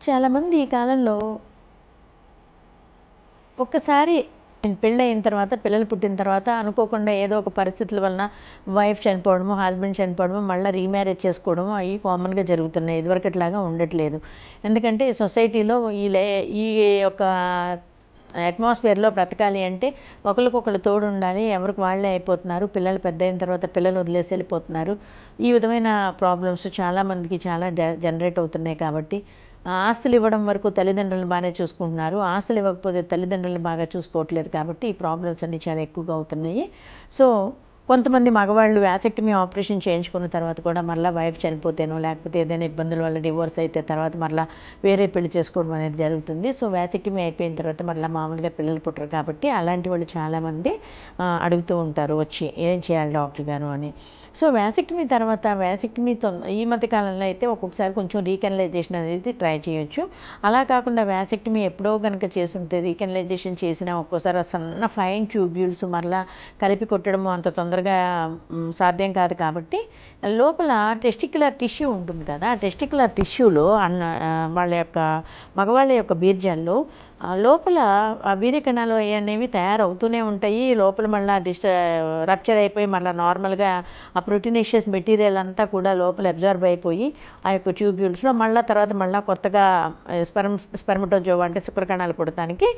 చాలామంది ఈ కాలంలో ఒక్కసారి పెళ్ళయిన తర్వాత పిల్లలు పుట్టిన తర్వాత అనుకోకుండా ఏదో ఒక పరిస్థితుల వలన వైఫ్ చనిపోవడము, హస్బెండ్ చనిపోవడము, మళ్ళీ రీమ్యారేజ్ చేసుకోవడము అవి కామన్గా జరుగుతున్నాయి. ఇదివరకట్లాగా ఉండట్లేదు. ఎందుకంటే సొసైటీలో ఈ యొక్క అట్మాస్ఫియర్లో బ్రతకాలి అంటే ఒకరికొకరు తోడు ఉండాలి. ఎవరికి వాళ్ళే అయిపోతున్నారు. పిల్లలు పెద్ద అయిన తర్వాత పిల్లలు వదిలేసి వెళ్ళిపోతున్నారు. ఈ విధమైన ప్రాబ్లమ్స్ చాలామందికి చాలా జనరేట్ అవుతున్నాయి. కాబట్టి ఆస్తులు ఇవ్వడం వరకు తల్లిదండ్రులను బాగానే చూసుకుంటున్నారు. ఆస్తులు ఇవ్వకపోతే తల్లిదండ్రులను బాగా చూసుకోవట్లేదు. కాబట్టి ఈ ప్రాబ్లమ్స్ అన్నీ చాలా ఎక్కువగా అవుతున్నాయి. సో కొంతమంది మగవాళ్ళు వ్యాసెక్టమీ ఆపరేషన్ చేయించుకున్న తర్వాత కూడా మళ్ళీ వైఫ్ చనిపోతేనో లేకపోతే ఏదైనా ఇబ్బందుల వల్ల డివోర్స్ అయితే తర్వాత మళ్ళీ వేరే పెళ్లి చేసుకోవడం అనేది జరుగుతుంది. సో వ్యాసెక్టమీ అయిపోయిన తర్వాత మళ్ళీ మామూలుగా పిల్లలు పుట్టరు. కాబట్టి అలాంటి వాళ్ళు చాలామంది అడుగుతూ ఉంటారు వచ్చి ఏం చేయాలి డాక్టర్ గారు అని. సో వ్యాసెక్టమీ తర్వాత ఈ మధ్య కాలంలో అయితే ఒక్కొక్కసారి కొంచెం రీకెనలైజేషన్ అనేది ట్రై చేయొచ్చు. అలా కాకుండా వ్యాసెక్టమీ ఎప్పుడో కనుక చేసుంటే రీకెనలైజేషన్ చేసినా ఒక్కోసారి సన్న ఫైన్ ట్యూబ్యూల్స్ మరలా కలిపి కొట్టడము అంత తొందరగా సాధ్యం కాదు. కాబట్టి లోపల టెస్టిక్యులర్ టిష్యూ ఉంటుంది కదా, ఆ టెస్టిక్యులర్ టిష్యూలో మగవాళ్ళ యొక్క బీర్జాల్లో లోపల వీర్యకణాలు అనేవి తయారవుతూనే ఉంటాయి. లోపల మళ్ళీ రప్చర్ అయిపోయి మళ్ళీ నార్మల్గా ఆ ప్రోటీనేషియస్ మెటీరియల్ అంతా కూడా లోపల అబ్జార్బ్ అయిపోయి ఆ యొక్క ట్యూబ్యూల్స్లో తర్వాత కొత్తగా స్పెర్మటోజోవా అంటే శుక్రకణాలు పుడటానికి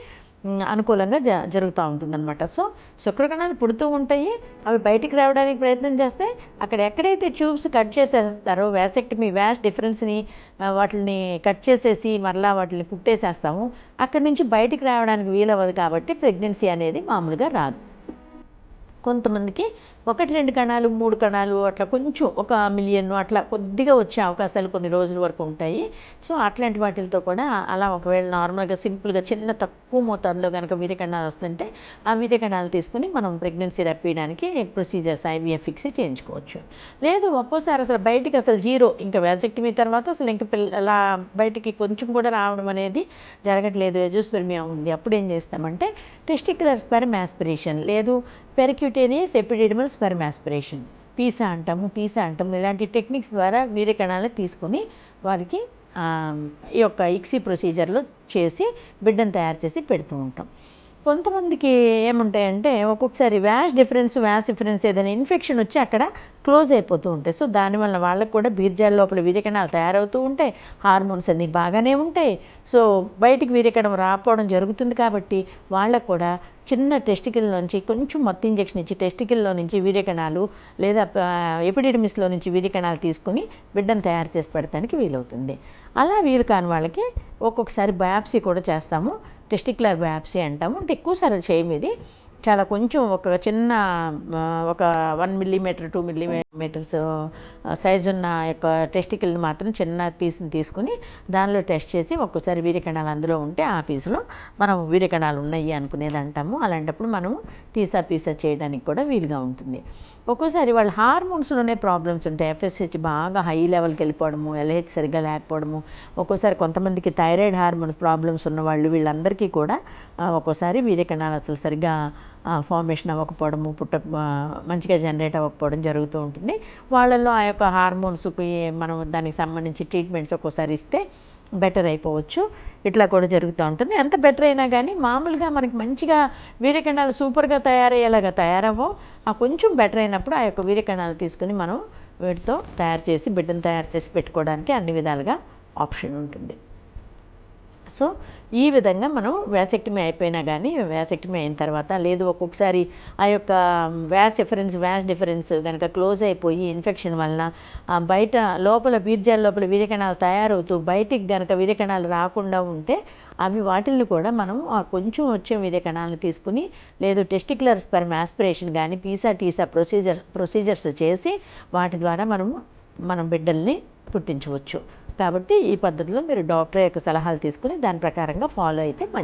అనుకూలంగా జరుగుతూ ఉంటుందన్నమాట. సో శుక్రకణాలు పుడుతూ ఉంటాయి. అవి బయటికి రావడానికి ప్రయత్నం చేస్తే అక్కడ ఎక్కడైతే ట్యూబ్స్ కట్ చేసేస్తారో వ్యాస్ డిఫరెన్స్ని వాటిని కట్ చేసేసి మరలా వాటిని కుట్టేసేస్తాము. అక్కడి నుంచి బయటికి రావడానికి వీలవ్వదు. కాబట్టి ప్రెగ్నెన్సీ అనేది మామూలుగా రాదు. కొంతమందికి 1-2 కణాలు 3 కణాలు అట్లా కొంచెం 1 మిలియన్ అట్లా కొద్దిగా వచ్చే అవకాశాలు కొన్ని రోజుల వరకు ఉంటాయి. సో అట్లాంటి వాటితో కూడా అలా ఒకవేళ నార్మల్గా సింపుల్గా చిన్న తక్కువ మోతాదులో కనుక వీర్యకణాలు వస్తుంటే ఆ వీర్యకణాలు తీసుకుని మనం ప్రెగ్నెన్సీ రప్పించడానికి ప్రొసీజర్స్ IVF ఫిక్స్ చేయించుకోవచ్చు. లేదు ఒక్కోసారి అసలు బయటికి అసలు జీరో, ఇంకా వ్యాసెక్టమీ తర్వాత అసలు ఇంకా అలా బయటికి కొంచెం కూడా రావడం అనేది జరగట్లేదు, ఎజోస్పెర్మియా ఉంది. అప్పుడు ఏం చేస్తామంటే టెస్టిక్యులర్ స్పెర్మ్ యాస్పిరేషన్ లేదు పెరిక్యూటేనియస్ ఎపిడిడిమల్ స్పెర్మ్ యాస్పిరేషన్ పీసా అంటాము. ఇలాంటి టెక్నిక్స్ ద్వారా వీర్యకణాలను తీసుకుని వారికి ఈ యొక్క ఇక్సీ ప్రొసీజర్లో చేసి బిడ్డను తయారు చేసి పెడుతూ ఉంటాం. కొంతమందికి ఏముంటాయంటే ఒక్కొక్కసారి వ్యాస్ డిఫరెన్స్ ఏదైనా ఇన్ఫెక్షన్ వచ్చి అక్కడ క్లోజ్ అయిపోతూ ఉంటాయి. సో దానివల్ల వాళ్ళకు కూడా బీర్జాల లోపల వీర్యకణాలు తయారవుతూ ఉంటాయి. హార్మోన్స్ అన్నీ బాగానే ఉంటాయి. సో బయటికి వీర్యకణం రాకపోవడం జరుగుతుంది. కాబట్టి వాళ్ళకు కూడా చిన్న టెస్టికల్ నుంచి కొంచెం మత్తు ఇంజెక్షన్ ఇచ్చి టెస్టికల్లో నుంచి వీర్యకణాలు లేదా ఎపిడిడిమిస్లో నుంచి వీర్యకణాలు తీసుకుని బిడ్డను తయారు చేసి పెడతానికి వీలవుతుంది. అలా వీలు కాని వాళ్ళకి ఒక్కొక్కసారి బయాప్సీ కూడా చేస్తాము. టెస్టిక్యులర్ బయాప్సీ అంటాము. అంటే ఎక్కువసార్లు చేయము. ఇది చాలా కొంచెం ఒక చిన్న 1 మిల్లీమీటర్ 2 మిల్లీమీటర్స్ సైజు ఉన్న యొక్క టెస్టికల్ని మాత్రం చిన్న పీస్ని తీసుకుని దానిలో టెస్ట్ చేసి ఒక్కోసారి వీర్యకణాలు అందులో ఉంటే ఆ పీసులో మనం వీర్యకణాలు ఉన్నాయి అనుకునేది అంటాము. అలాంటప్పుడు మనము పీసా చేయడానికి కూడా వీలుగా ఉంటుంది. ఒక్కోసారి వాళ్ళ హార్మోన్స్లోనే ప్రాబ్లమ్స్ ఉంటాయి. FSH బాగా హై లెవెల్కి వెళ్ళిపోవడము, LH సరిగ్గా లేకపోవడము, ఒక్కోసారి కొంతమందికి థైరాయిడ్ హార్మోన్ ప్రాబ్లమ్స్ ఉన్నవాళ్ళు వీళ్ళందరికీ కూడా ఒక్కోసారి వీర్యకణాలు అసలు సరిగ్గా ఫార్మేషన్ అవ్వకపోవడము, మంచిగా జనరేట్ అవ్వకపోవడం జరుగుతూ ఉంటుంది. వాళ్ళల్లో ఆ యొక్క హార్మోన్స్కి మనం దానికి సంబంధించి ట్రీట్మెంట్స్ ఒక్కోసారి ఇస్తే బెటర్ అయిపోవచ్చు. ఇట్లా కూడా జరుగుతూ ఉంటుంది. ఎంత బెటర్ అయినా కానీ మామూలుగా మనకి మంచిగా వీర్యకణాలు సూపర్గా తయారయ్యేలాగా తయారవ్వో ఆ కొంచెం బెటర్ అయినప్పుడు ఆ యొక్క వీర్యకణాలు తీసుకుని మనం వీటితో బిడ్డను తయారు చేసి పెట్టుకోవడానికి అన్ని విధాలుగా ఆప్షన్ ఉంటుంది. సో ఈ విధంగా మనం వ్యాసెక్టమీ అయిపోయినా కానీ వ్యాసెక్టమీ అయిన తర్వాత లేదు ఒక్కొక్కసారి ఆ యొక్క వ్యాస్ డిఫరెన్స్ కనుక క్లోజ్ అయిపోయి ఇన్ఫెక్షన్ వలన బయట బీర్జాల లోపల వీర్యకణాలు తయారవుతూ బయటికి కనుక వీర్యకణాలు రాకుండా ఉంటే వాటిల్ని కూడా మనం కొంచెం వచ్చే వీర్యకణాలను తీసుకుని లేదు టెస్టిక్యులర్ స్పెర్మ్ యాస్పిరేషన్ కానీ టీసా ప్రొసీజర్స్ చేసి వాటి ద్వారా మనం బిడ్డల్ని పుట్టించవచ్చు. కాబట్టి ఈ పద్ధతిలో మీరు డాక్టర్ యొక్క సలహాలు తీసుకుని దాని ప్రకారంగా ఫాలో అయితే మంచిది.